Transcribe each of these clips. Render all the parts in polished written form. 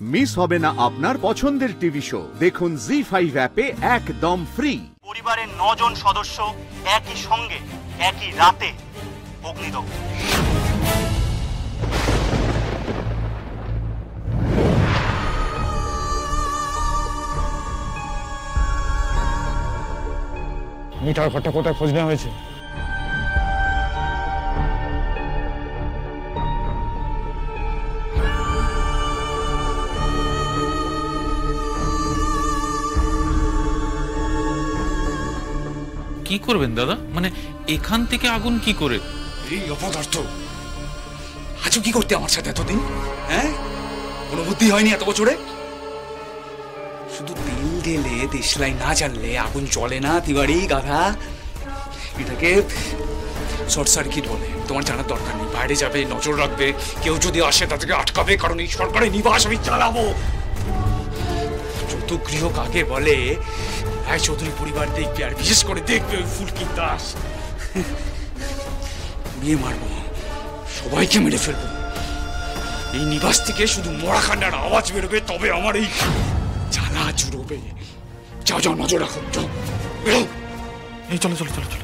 Miss হবে না আপনার পছন্দের টিভি শো। দেখুন জি5 অ্যাপে একদম ফ্রি। পরিবারের 9 জন সদস্য একই সঙ্গে একই রাতে অগ্নিদগ্ধ। মিঠার ঘরটা কোথায় খোঁজ নেওয়া হয়েছে? কি করবেন দাদা? মানে এখান থেকে আগুন কি করে? এই অপদার্থ আজও কি করতে আমার সাথে এতদিন? হ্যাঁ, কোনো বুদ্ধি হয়নি এত বছরে? শুধু তেল ঢেলে দেশলাই না জানলে আগুন জ্বলে না তিওয়ারি গাধা। এটাকে শর্ট সার্কিট বলে। তোমার জানার দরকার নেই। বাইরে যাবে, নজর রাখবে, কেউ যদি আসে তাদেরকে আটকাবে, কারণ এই সরকারি নিবাস আমি চালাবো। চতুর্গৃহ কাকে বলে রায় চৌধুরী পরিবার দেখবে, আর বিশেষ করে দেখবে ওই ফুলকি দাস। বিয়ে মারবো, সবাইকে মেরে ফেলবো। এই নিবাস থেকে শুধু মরা কান্নার আওয়াজ বেরোবে, তবে আমার এই জ্বালা জুড়বে। যাও যাও, নজর রাখো, যাও বেরো। এই চলো চলো চলো চলো।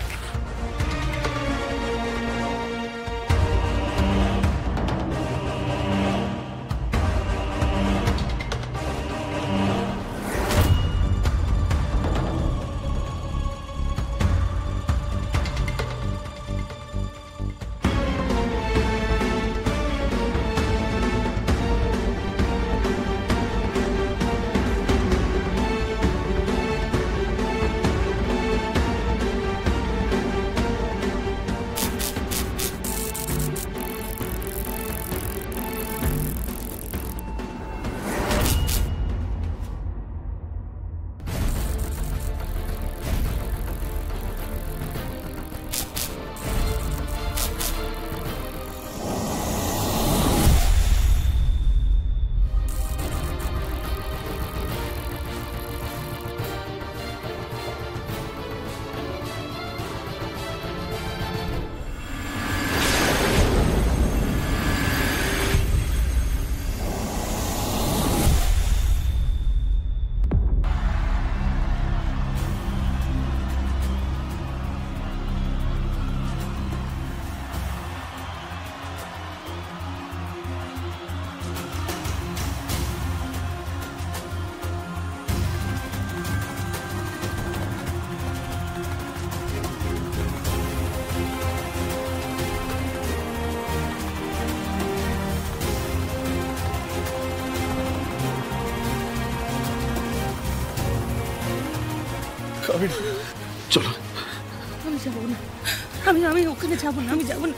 চলো। আমি যাবো না, আমি ওখানে যাবো না, আমি যাবো না।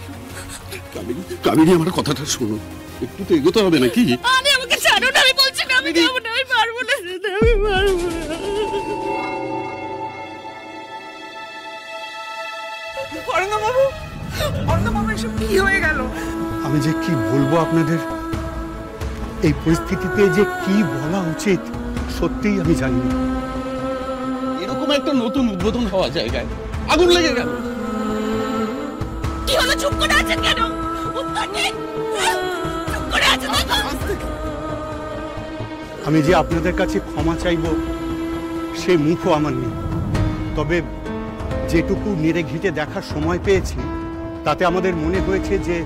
কামিনী, আমার কথাটা শোনো, একটু তো এগোতে হবে নাকি? আরে আমাকে ছাড়ো না, আমি বলছি না, আমি যাবো না, আমি পারবো না, আমি পারবো না। অরঙ্গবাবু, অরঙ্গবাবু, এসব কি হয়ে গেল? আমি যে কি বলবো আপনাদের, এই পরিস্থিতিতে যে কি বলা উচিত সত্যিই আমি জানি না। এরকম একটা নতুন উদ্বোধন হওয়া জায়গায় আগুন লেগে গেল। কি হলো? চুপ করে আছেন কেন? উত্তর দিন। চুপ করে আছেন দেখো। আমি যে আপনাদের কাছে ক্ষমা চাইব সেই মুখও আমার নেই, তবে যেটুকু নেড়ে ঘেঁটে দেখার সময় পেয়েছি তাতে আমাদের মনে হয়েছে যে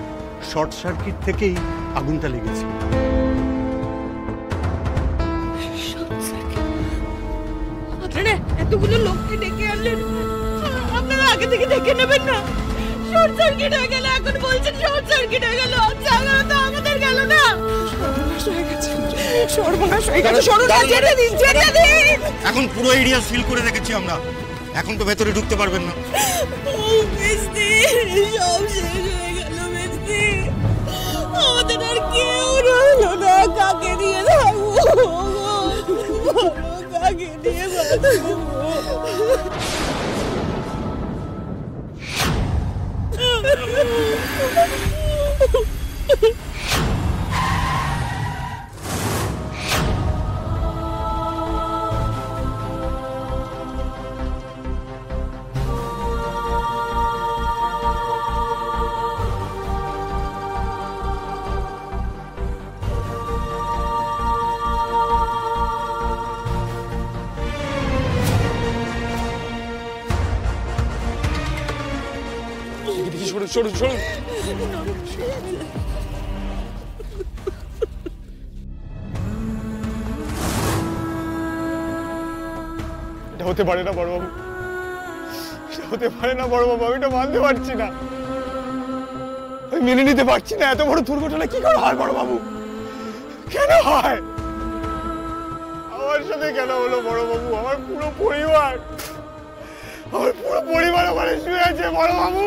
শর্ট সার্কিট থেকেই আগুনটা লেগেছে। আপনারা এতগুলো লোককে ডেকে আনলেন, আপনারা আগে থেকে দেখে নেবেন না? শর্ট সার্কিট হয়ে গেল, এখন বলছেন শর্ট সার্কিট হয়ে গেল, জায়গাটা তো আমাদের গেল না। সর্বনাশ হয়ে গেছে, সর্বনাশ হয়ে গেছে। সরুন, ছেড়ে দিন, ছেড়ে দিন। এখন পুরো এরিয়া সিল করে রেখেছি আমরা, এখন তো ভেতরে ঢুকতে পারবেন না। মিস্ত্রি, সব শেষ হয়ে গেল মিস্ত্রি, আমাদের আর কেউ রইল না। কাকে দিয়ে থাকবো, কাকে দিয়ে বাঁচবো? সরুন সরুন সরুন। এটা হতে পারে না বড়বাবু, এটা হতে পারে না বড়বাবু, আমি এটা মানতে পারছি না, আমি মেনে নিতে পারছি না। এত বড় দুর্ঘটনা কি করে হয় বড়বাবু? কেন হয়? আমার সাথে কেন হলো বড়বাবু? আমার পুরো পরিবার ওখানে শুয়ে আছে বড়বাবু।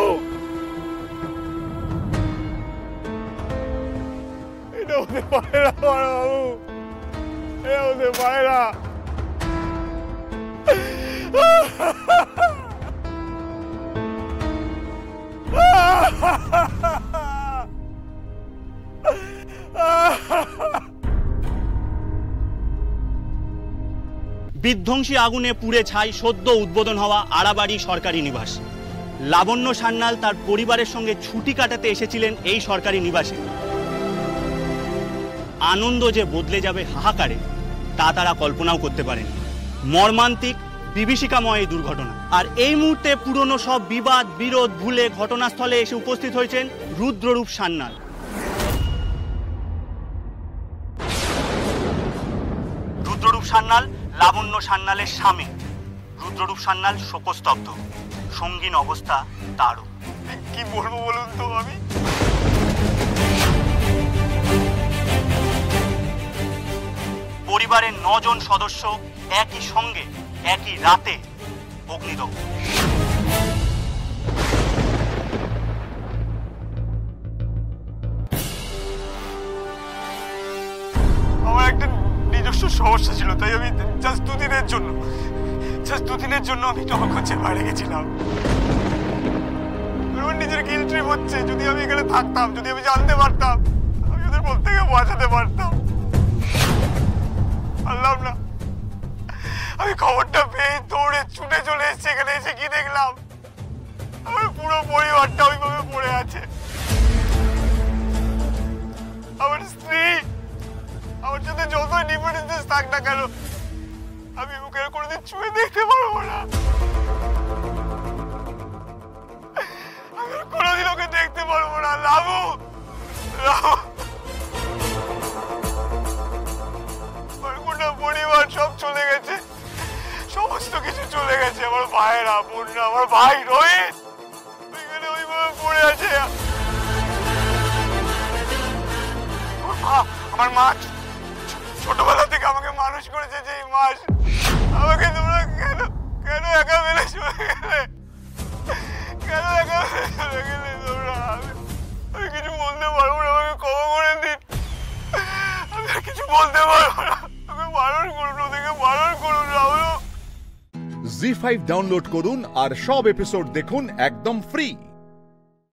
এটা হতে পারে না বড়বাবু, এটা হতে পারে না। বিধ্বংসী আগুনে পুড়ে ছাই সদ্য উদ্বোধন হওয়া আড়াবাড়ি সরকারি নিবাস। লাবণ্য সান্যাল তার পরিবারের সঙ্গে ছুটি কাটাতে এসেছিলেন এই সরকারি নিবাসে। আনন্দ যে বদলে যাবে হাহাকারে তা তারা কল্পনাও করতে পারেন। মর্মান্তিক বিভীষিকাময় এই দুর্ঘটনা। আর এই মুহূর্তে পুরনো সব বিবাদ বিরোধ ভুলে ঘটনাস্থলে এসে উপস্থিত হয়েছেন রুদ্ররূপ সান্যাল। রুদ্ররূপ সান্যাল লাবণ্য সান্যালের স্বামী। রুদ্ররূপ সান্যাল শোকস্তব্ধ, সঙ্গীন অবস্থা তারও। কি বলবো বলুন তো আমি? পরিবারের 9 জন সদস্য একই সঙ্গে একই রাতে অগ্নিদগ্ধ। আমার একটা নিজস্ব সমস্যা ছিল, তাই আমি জাস্ট দুদিনের জন্য আমি টহকচ্ছে বাইরে গেছিলাম। আমার নিজের গিল্ট ট্রিপ হচ্ছে, যদি আমি এখানে থাকতাম, যদি আমি জানতে পারতাম, আমি ওদের প্রত্যেকে বাঁচাতে পারতাম। পারলাম না। আমি খবরটা পেয়ে দৌড়ে ছুটে চলে এসেছি এখানে। এসে কি দেখলাম, আমার পুরো পরিবারটা ওইভাবে পড়ে আছে। আমার স্ত্রী আমার সাথে যতই ডিফারেন্সেস থাক না কেন, আমি মুখের কোনোদিন ছুঁয়ে দেখতে পারবো না। আমি কোনোদিন ওকে দেখতে পারবো না। লাবু, গোটা পরিবার সব চলে গেছে, সমস্ত কিছু চলে গেছে। আমার ভাইয়েরা, বোনরা, আমার ভাই রোহিত ওইখানে ওইভাবে পড়ে আছে। আমার মা ছোটবেলা থেকে আমাকে মানুষ করেছে, যেই মাস আমাকে তোমরা কেন কেন একা ফেলে চলে গেলে? কেন একা ফেলে চলে গেলে তোমরা? আমি কিছু বলতে পারবো না, আমাকে ক্ষমা করে দিন। আমি আর কিছু বলতে পারবো না, আমাকে বারণ করুন, ওদেরকে বারণ করুন। রাহুল, জি5 ডাউনলোড করুন আর সব এপিসোড দেখুন একদম ফ্রি।